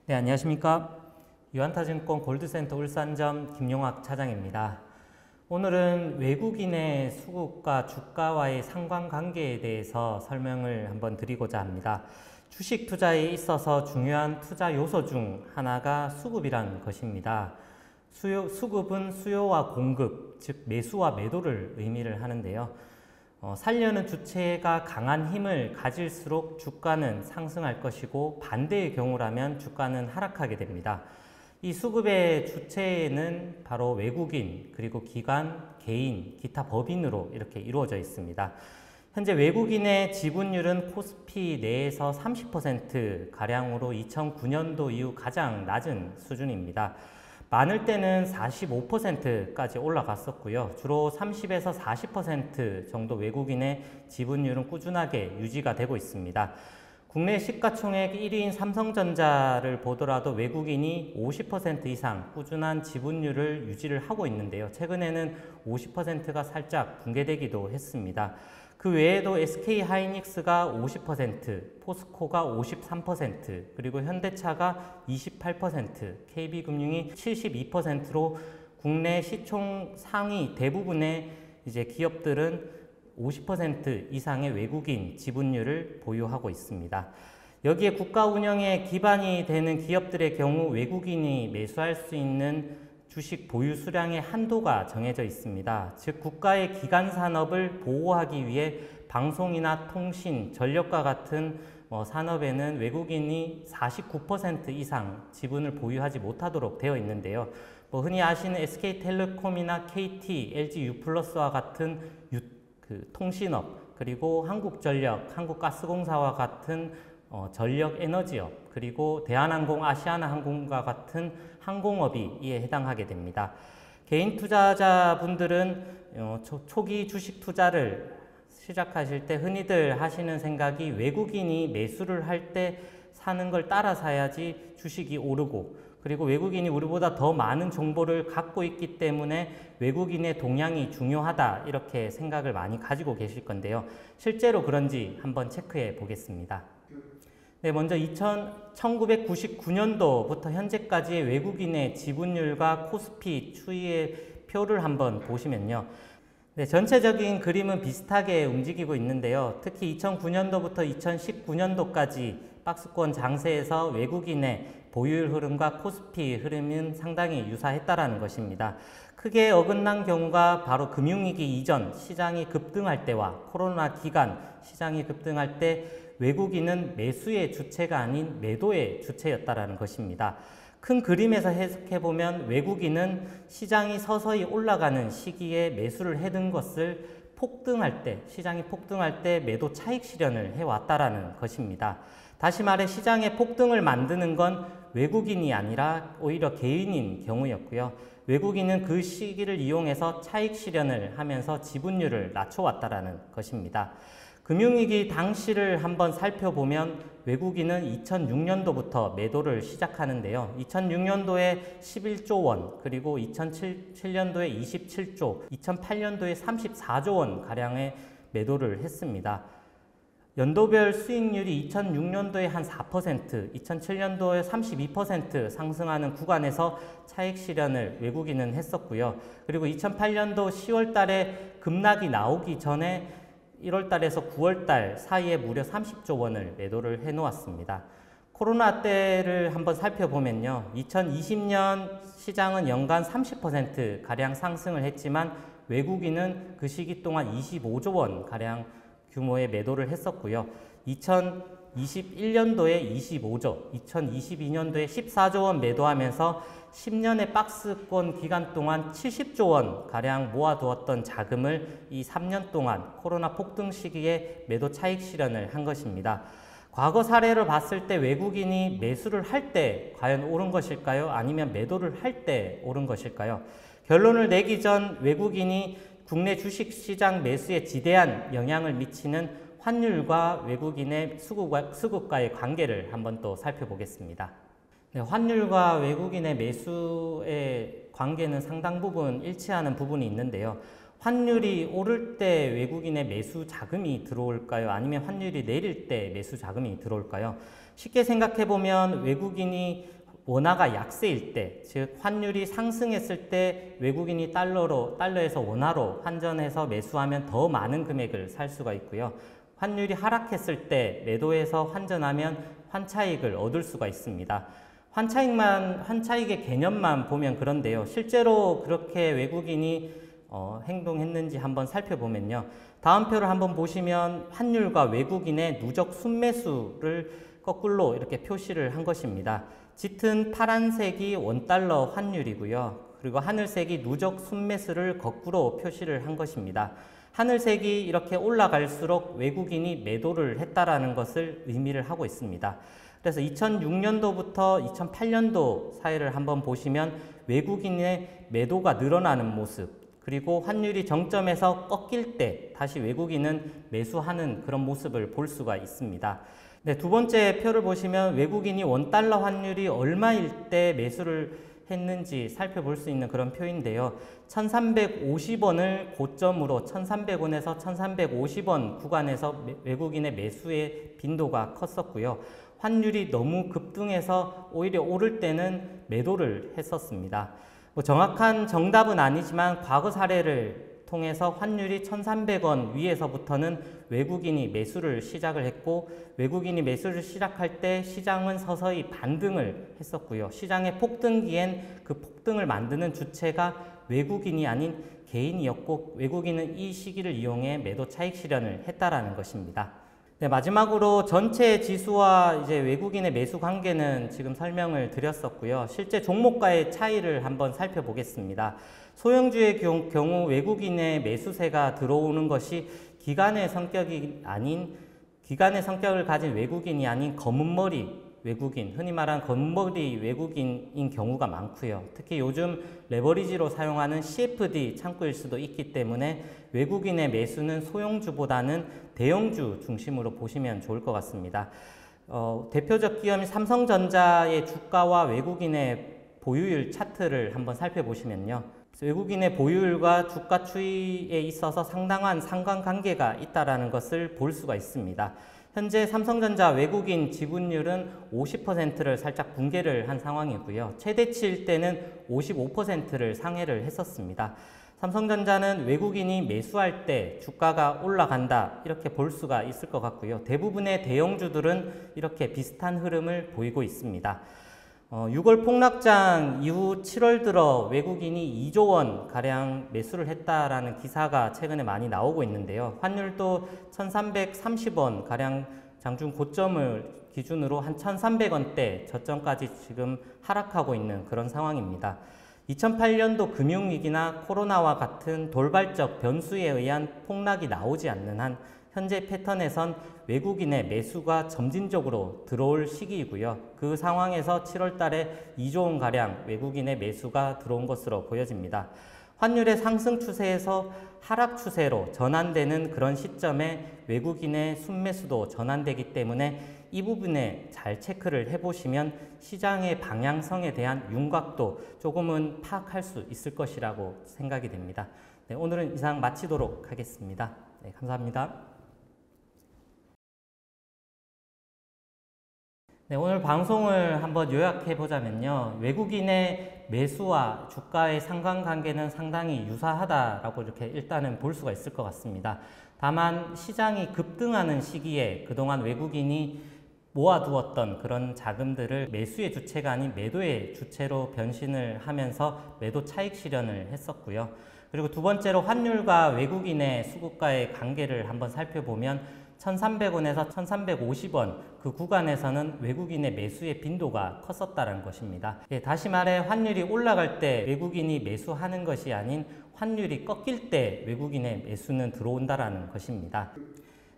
네, 안녕하십니까. 유한타증권 골드센터 울산점 김용학 차장입니다. 오늘은 외국인의 수급과 주가와의 상관관계에 대해서 설명을 한번 드리고자 합니다. 주식 투자에 있어서 중요한 투자 요소 중 하나가 수급이라는 것입니다. 수급은 수요와 공급, 즉 매수와 매도를 의미를 하는데요. 살려는 주체가 강한 힘을 가질수록 주가는 상승할 것이고 반대의 경우라면 주가는 하락하게 됩니다. 이 수급의 주체는 바로 외국인, 그리고 기관, 개인, 기타 법인으로 이렇게 이루어져 있습니다. 현재 외국인의 지분율은 코스피 내에서 30%가량으로 2009년도 이후 가장 낮은 수준입니다. 많을 때는 45%까지 올라갔었고요. 주로 30에서 40% 정도 외국인의 지분율은 꾸준하게 유지가 되고 있습니다. 국내 시가총액 1위인 삼성전자를 보더라도 외국인이 50% 이상 꾸준한 지분율을 유지를 하고 있는데요. 최근에는 50%가 살짝 붕괴되기도 했습니다. 그 외에도 SK하이닉스가 50%, 포스코가 53%, 그리고 현대차가 28%, KB금융이 72%로 국내 시총 상위 대부분의 기업들은 50% 이상의 외국인 지분율을 보유하고 있습니다. 여기에 국가 운영에 기반이 되는 기업들의 경우 외국인이 매수할 수 있는 주식 보유 수량의 한도가 정해져 있습니다. 즉 국가의 기간 산업을 보호하기 위해 방송이나 통신, 전력과 같은 산업에는 외국인이 49% 이상 지분을 보유하지 못하도록 되어 있는데요. 흔히 아시는 SK텔레콤이나 KT, LG유플러스와 같은 통신업, 그리고 한국전력, 한국가스공사와 같은 전력 에너지업, 그리고 대한항공, 아시아나항공과 같은 항공업이 이에 해당하게 됩니다. 개인 투자자분들은 초기 주식 투자를 시작하실 때 흔히들 하시는 생각이 외국인이 매수를 할 때 사는 걸 따라 사야지 주식이 오르고, 그리고 외국인이 우리보다 더 많은 정보를 갖고 있기 때문에 외국인의 동향이 중요하다, 이렇게 생각을 많이 가지고 계실 건데요. 실제로 그런지 한번 체크해 보겠습니다. 네, 먼저 1999년도부터 현재까지의 외국인의 지분율과 코스피 추이의 표를 한번 보시면요. 네, 전체적인 그림은 비슷하게 움직이고 있는데요. 특히 2009년도부터 2019년도까지 박스권 장세에서 외국인의 보유율 흐름과 코스피 흐름은 상당히 유사했다라는 것입니다. 크게 어긋난 경우가 바로 금융위기 이전 시장이 급등할 때와 코로나 기간 시장이 급등할 때 외국인은 매수의 주체가 아닌 매도의 주체였다라는 것입니다. 큰 그림에서 해석해보면 외국인은 시장이 서서히 올라가는 시기에 매수를 해둔 것을 폭등할 때, 시장이 폭등할 때 매도 차익 실현을 해왔다라는 것입니다. 다시 말해 시장의 폭등을 만드는 건 외국인이 아니라 오히려 개인인 경우였고요. 외국인은 그 시기를 이용해서 차익 실현을 하면서 지분율을 낮춰왔다라는 것입니다. 금융위기 당시를 한번 살펴보면 외국인은 2006년도부터 매도를 시작하는데요. 2006년도에 11조 원, 그리고 2007년도에 27조, 2008년도에 34조 원 가량의 매도를 했습니다. 연도별 수익률이 2006년도에 한 4%, 2007년도에 32% 상승하는 구간에서 차익 실현을 외국인은 했었고요. 그리고 2008년도 10월 달에 급락이 나오기 전에 1월 달에서 9월 달 사이에 무려 30조 원을 매도를 해놓았습니다. 코로나 때를 한번 살펴보면요. 2020년 시장은 연간 30%가량 상승을 했지만 외국인은 그 시기 동안 25조 원가량 규모의 매도를 했었고요. 2021년도에 25조, 2022년도에 14조 원 매도하면서 10년의 박스권 기간 동안 70조 원가량 모아두었던 자금을 이 3년 동안 코로나 폭등 시기에 매도 차익 실현을 한 것입니다. 과거 사례를 봤을 때 외국인이 매수를 할 때 과연 오른 것일까요? 아니면 매도를 할 때 오른 것일까요? 결론을 내기 전 외국인이 국내 주식시장 매수에 지대한 영향을 미치는 환율과 외국인의 수급과의 관계를 한번 또 살펴보겠습니다. 네, 환율과 외국인의 매수의 관계는 상당 부분 일치하는 부분이 있는데요. 환율이 오를 때 외국인의 매수 자금이 들어올까요? 아니면 환율이 내릴 때 매수 자금이 들어올까요? 쉽게 생각해 보면 외국인이 원화가 약세일 때, 즉 환율이 상승했을 때 외국인이 달러에서 원화로 환전해서 매수하면 더 많은 금액을 살 수가 있고요. 환율이 하락했을 때 매도해서 환전하면 환차익을 얻을 수가 있습니다. 환차익의 개념만 보면 그런데요. 실제로 그렇게 외국인이 행동했는지 한번 살펴보면요. 다음 표를 한번 보시면 환율과 외국인의 누적 순매수를 거꾸로 이렇게 표시를 한 것입니다. 짙은 파란색이 원달러 환율이고요. 그리고 하늘색이 누적 순매수를 거꾸로 표시를 한 것입니다. 하늘색이 이렇게 올라갈수록 외국인이 매도를 했다라는 것을 의미를 하고 있습니다. 그래서 2006년도부터 2008년도 사이를 한번 보시면 외국인의 매도가 늘어나는 모습, 그리고 환율이 정점에서 꺾일 때 다시 외국인은 매수하는 그런 모습을 볼 수가 있습니다. 네, 두 번째 표를 보시면 외국인이 원달러 환율이 얼마일 때 매수를 했는지 살펴볼 수 있는 그런 표인데요. 1350원을 고점으로 1300원에서 1350원 구간에서 외국인의 매수의 빈도가 컸었고요. 환율이 너무 급등해서 오히려 오를 때는 매도를 했었습니다. 정확한 정답은 아니지만 과거 사례를 통해서 환율이 1300원 위에서부터는 외국인이 매수를 시작을 했고, 외국인이 매수를 시작할 때 시장은 서서히 반등을 했었고요. 시장의 폭등기엔 그 폭등을 만드는 주체가 외국인이 아닌 개인이었고, 외국인은 이 시기를 이용해 매도 차익 실현을 했다라는 것입니다. 네, 마지막으로 전체 지수와 이제 외국인의 매수 관계는 지금 설명을 드렸었고요. 실제 종목과의 차이를 한번 살펴보겠습니다. 소형주의 경우 외국인의 매수세가 들어오는 것이 기관의 성격을 가진 외국인이 아닌 검은머리 외국인, 흔히 말하는 검은머리 외국인인 경우가 많고요. 특히 요즘 레버리지로 사용하는 CFD 창구일 수도 있기 때문에 외국인의 매수는 소형주보다는 대형주 중심으로 보시면 좋을 것 같습니다. 대표적 기업인 삼성전자의 주가와 외국인의 보유율 차트를 한번 살펴보시면요. 외국인의 보유율과 주가 추이에 있어서 상당한 상관관계가 있다는 것을 볼 수가 있습니다. 현재 삼성전자 외국인 지분율은 50%를 살짝 붕괴를 한 상황이고요. 최대치일 때는 55%를 상회를 했었습니다. 삼성전자는 외국인이 매수할 때 주가가 올라간다 이렇게 볼 수가 있을 것 같고요. 대부분의 대형주들은 이렇게 비슷한 흐름을 보이고 있습니다. 6월 폭락장 이후 7월 들어 외국인이 2조 원 가량 매수를 했다라는 기사가 최근에 많이 나오고 있는데요. 환율도 1330원 가량 장중 고점을 기준으로 한 1300원대 저점까지 지금 하락하고 있는 그런 상황입니다. 2008년도 금융위기나 코로나와 같은 돌발적 변수에 의한 폭락이 나오지 않는 한 현재 패턴에선 외국인의 매수가 점진적으로 들어올 시기이고요. 그 상황에서 7월 달에 2조 원가량 외국인의 매수가 들어온 것으로 보여집니다. 환율의 상승 추세에서 하락 추세로 전환되는 그런 시점에 외국인의 순매수도 전환되기 때문에 이 부분에 잘 체크를 해보시면 시장의 방향성에 대한 윤곽도 조금은 파악할 수 있을 것이라고 생각이 됩니다. 네, 오늘은 이상 마치도록 하겠습니다. 네, 감사합니다. 네, 오늘 방송을 한번 요약해 보자면요. 외국인의 매수와 주가의 상관관계는 상당히 유사하다라고 이렇게 일단은 볼 수가 있을 것 같습니다. 다만 시장이 급등하는 시기에 그동안 외국인이 모아두었던 그런 자금들을 매수의 주체가 아닌 매도의 주체로 변신을 하면서 매도 차익 실현을 했었고요. 그리고 두 번째로 환율과 외국인의 수급과의 관계를 한번 살펴보면 1300원에서 1350원 그 구간에서는 외국인의 매수의 빈도가 컸었다는 것입니다. 다시 말해 환율이 올라갈 때 외국인이 매수하는 것이 아닌 환율이 꺾일 때 외국인의 매수는 들어온다는 것입니다.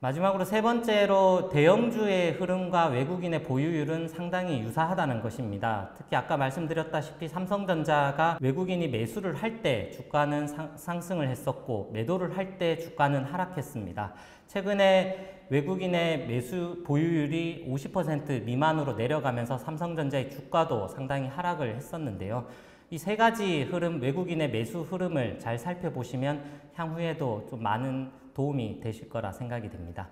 마지막으로 세 번째로 대형주의 흐름과 외국인의 보유율은 상당히 유사하다는 것입니다. 특히 아까 말씀드렸다시피 삼성전자가 외국인이 매수를 할 때 주가는 상승을 했었고 매도를 할 때 주가는 하락했습니다. 최근에 외국인의 매수 보유율이 50% 미만으로 내려가면서 삼성전자의 주가도 상당히 하락을 했었는데요. 이 세 가지 흐름, 외국인의 매수 흐름을 잘 살펴보시면 향후에도 좀 많은 도움이 되실 거라 생각이 됩니다.